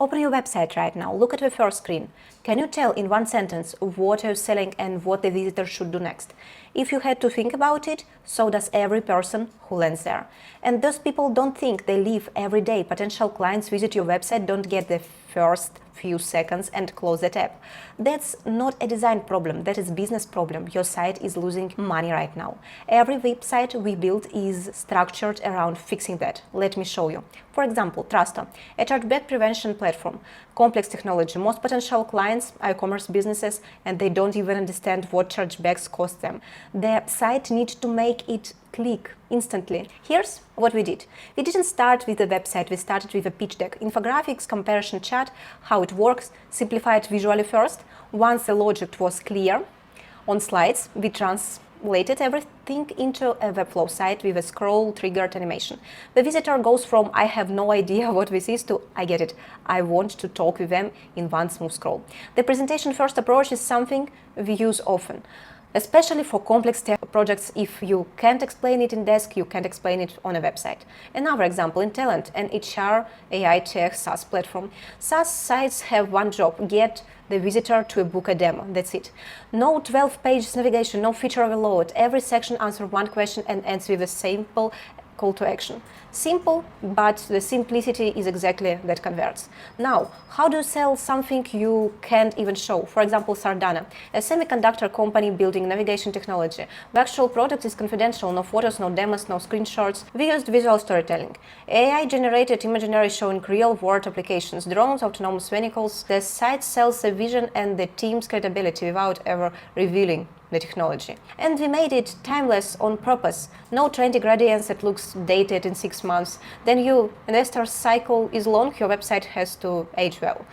Open your website right now. Look at the first screen. Can you tell in one sentence what you're selling and what the visitor should do next? If you had to think about it, so does every person who lands there. And those people don't think, they live every day. Potential clients visit your website, don't get the first few seconds and close the tab. That's not a design problem, that is a business problem. Your site is losing money right now. Every website we build is structured around fixing that. Let me show you. For example, Trusto, a chargeback prevention platform. Complex technology. Most potential clients are e-commerce businesses and they don't even understand what chargebacks cost them. Their site needs to make it click instantly. Here's what we did. We didn't start with a website, we started with a pitch deck. Infographics, comparison chart, how it works, simplified visually first. Once the logic was clear on slides, we translated everything into a Webflow site with a scroll triggered animation. The visitor goes from I have no idea what this is to I get it. I want to talk with them in one smooth scroll. The presentation first approach is something we use often, especially for complex tech projects. If you can't explain it in desk, you can't explain it on a website. Another example, Intalent, an HR AI tech SaaS platform. SaaS sites have one job, get the visitor to book a demo. That's it. No 12-page navigation, no feature overload. Every section answers one question and ends with a simple call to action. Simple, but the simplicity is exactly that converts. Now, how do you sell something you can't even show? For example, Sardana, a semiconductor company building navigation technology. The actual product is confidential, no photos, no demos, no screenshots. We used visual storytelling. AI-generated imagery showing real-world applications, drones, autonomous vehicles. The site sells a vision and the team's credibility without ever revealing the technology. And we made it timeless on purpose. No trendy gradients that looks dated in 6 months. Then your investor cycle is long, your website has to age well.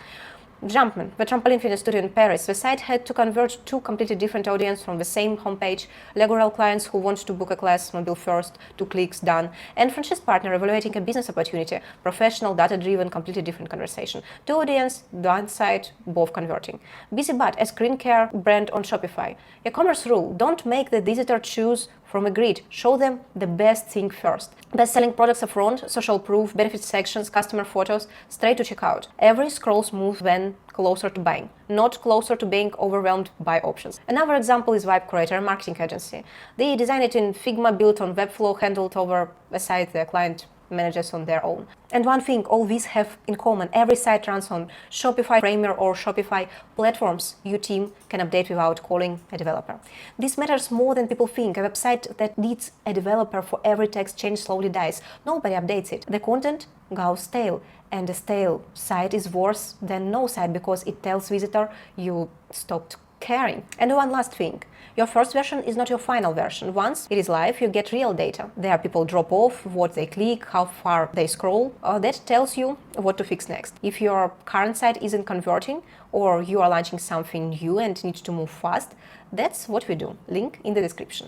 Jumpman, the trampoline fitness studio in Paris. The site had to convert two completely different audiences from the same homepage. Legal clients who want to book a class, mobile first, 2 clicks, done. And franchise partner evaluating a business opportunity, professional, data-driven, completely different conversation. 2 audience, one site, both converting. BusyBot, a skincare brand on Shopify. E-commerce rule, don't make the visitor choose from a grid. Show them the best thing first. Best-selling products up front, social proof, benefits sections, customer photos, straight to checkout. Every scrolls move when closer to buying, not closer to being overwhelmed by options. Another example is Vibe Creator, a marketing agency. They designed it in Figma, built on Webflow, handled over a site the client manages on their own. And one thing all these have in common, every site runs on Shopify, Framer or Shopify platforms your team can update without calling a developer. This matters more than people think. A website that needs a developer for every text change slowly dies. Nobody updates it. The content goes stale, and a stale site is worse than no site because it tells visitor you stopped caring. And one last thing, your first version is not your final version. Once it is live, you get real data. There people drop off, what they click, how far they scroll. That tells you what to fix next. If your current site isn't converting or you are launching something new and need to move fast, that's what we do. Link in the description.